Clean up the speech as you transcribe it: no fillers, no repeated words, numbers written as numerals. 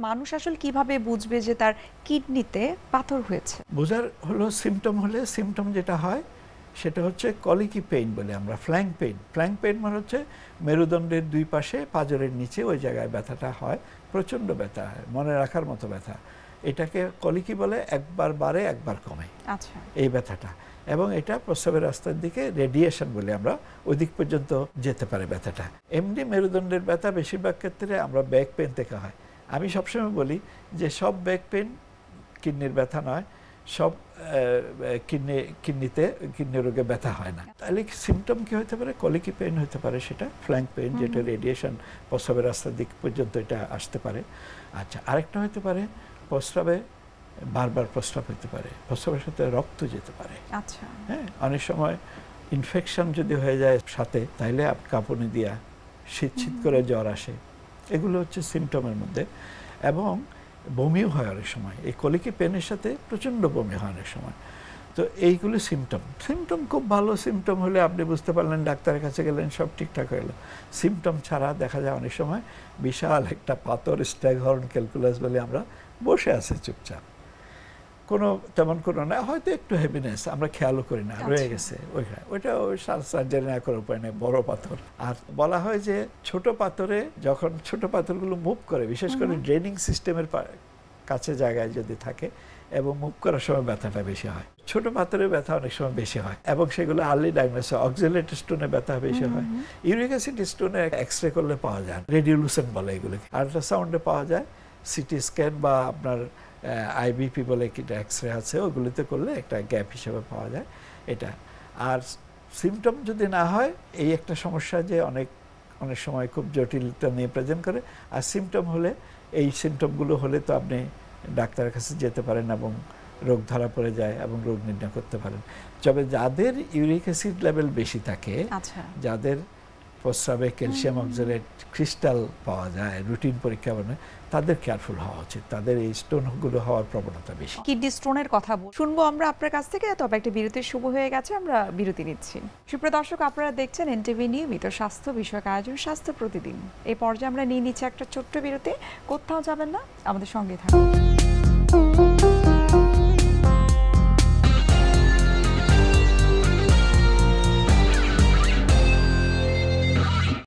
মানুষ আসলে কিভাবে বুঝবে যে তার কিডনিতে পাথর হয়েছে? বোঝার হলো সিমটম হলে সিমটম যেটা হয় সেটা হচ্ছে কলিকি পেইন বলে আমরা, ফ্ল্যাঙ্ক পেইন। ফ্ল্যাঙ্ক পেইন মানে হচ্ছে মেরুদণ্ডের দুই পাশে পাঁজরের নিচে ওই জায়গায় ব্যথাটা হয়, প্রচণ্ড ব্যথা হয়, মনে রাখার মতো ব্যথা। এটাকে কলিকি বলে, একবার বাড়ে একবার কমে। আচ্ছা। এই ব্যথাটা, এবং এটা প্রস্রাবের রাস্তার দিকে রেডিয়েশন বলে আমরা, ওই দিক পর্যন্ত যেতে পারে ব্যথাটা। এমনি মেরুদণ্ডের ব্যথা বেশিরভাগ ক্ষেত্রে আমরা ব্যাক পেন থেকে হয়। আমি সবসময় বলি যে সব ব্যাক পেন কিডনির ব্যথা নয়, সব কিডনি রোগে ব্যথা হয় না। তাহলে সিমটম কি হতে পারে? কলিকি পেইন হতে পারে, সেটা ফ্ল্যাঙ্ক পেইন, যেটা রেডিয়েশন প্রস্রাবের রাস্তার দিক পর্যন্ত এটা আসতে পারে। আচ্ছা, আরেকটা হতে পারে প্রস্রাবে বারবার প্রস্রাব হতে পারে, প্রস্রাবের সাথে রক্ত যেতে পারে। আচ্ছা। হ্যাঁ, অনেক সময় ইনফেকশন যদি হয়ে যায় সাথে, তাহলে কাঁপুনি দিয়া শীত করে জ্বর আসে, এগুলো হচ্ছে সিমটমের মধ্যে। এবং বমিও হয় অনেক সময়, এই কলিকি পেনের সাথে প্রচণ্ড বমি হয় অনেক সময়। তো এইগুলো সিমটম। সিমটম খুব ভালো সিমটম হলে আপনি বুঝতে পারলেন, ডাক্তারের কাছে গেলেন, সব ঠিকঠাক হয়ে গেল। সিমটম ছাড়া দেখা যায় অনেক সময় বিশাল একটা পাথর, স্ট্যাগহর্ন ক্যালকুলাস বলে আমরা, বসে আছে চুপচাপ, কোনো তেমন কোনো না, হয়তো একটু হেভিনেস আমরা খেয়ালও করি না, রয়ে গেছে ওইখানে, ওইটা ওই সার্জারি না করার উপায় নেই, বড় পাথর। আর বলা হয় যে ছোট পাথরে, যখন ছোট পাথরগুলো মুভ করে, বিশেষ করে ড্রেনিং সিস্টেমের কাছে জায়গায় যদি থাকে এবং মুভ করার সময় ব্যথাটা বেশি হয়। ছোট পাথরের ব্যথা অনেক সময় বেশি হয়, এবং সেগুলো আর্লি ডায়াগনোসিস, অক্সালেট স্টোনে ব্যথা বেশি হয়। ইউরিক অ্যাসিড স্টোনে এক্সরে করলে পাওয়া যায়, রেডিওলুসেন্ট বলে এগুলোকে, আল্ট্রাসাউন্ডে পাওয়া যায়, সিটি স্ক্যান বা আপনার আইবিপি বলে কিটা এক্সরে আছে, ওগুলিতে করলে একটা গ্যাপ হিসেবে পাওয়া যায় এটা। আর সিমটম যদি না হয়, এই একটা সমস্যা যে অনেক সময় খুব জটিলতা নিয়ে প্রেজেন্ট করে। আর সিমটম হলে, এই সিমটমগুলো হলে তো আপনি ডাক্তারের কাছে যেতে পারেন এবং রোগ ধরা পড়ে যায় এবং রোগ নির্ণয় করতে পারেন। তবে যাদের ইউরিক অ্যাসিড লেভেল বেশি থাকে, যাদের প্রস্রাবে ক্যালসিয়াম অক্সালেট ক্রিস্টাল পাওয়া যায়, রুটিন পরীক্ষা মানে, তাদের কেয়ারফুল হওয়া উচিত, তাদের এই স্টোনগুলো হওয়ার প্রবণতা বেশি। কিডনি স্টোনের কথা শুনবো আমরা আপনার কাছ থেকে, তবে একটা বিরতির শুরু হয়ে গেছে, আমরা বিরতি নিচ্ছি। সুপ্রিয় দর্শক, আপনারা দেখছেন এনটিভি নিয়মিত স্বাস্থ্য বিষয়ক আয়োজন স্বাস্থ্য প্রতিদিন। এই পর্যায়ে আমরা নিয়ে নিচ্ছি একটা ছোট্ট বিরতি, কোথাও যাবেন না, আমাদের সঙ্গে থাকুন।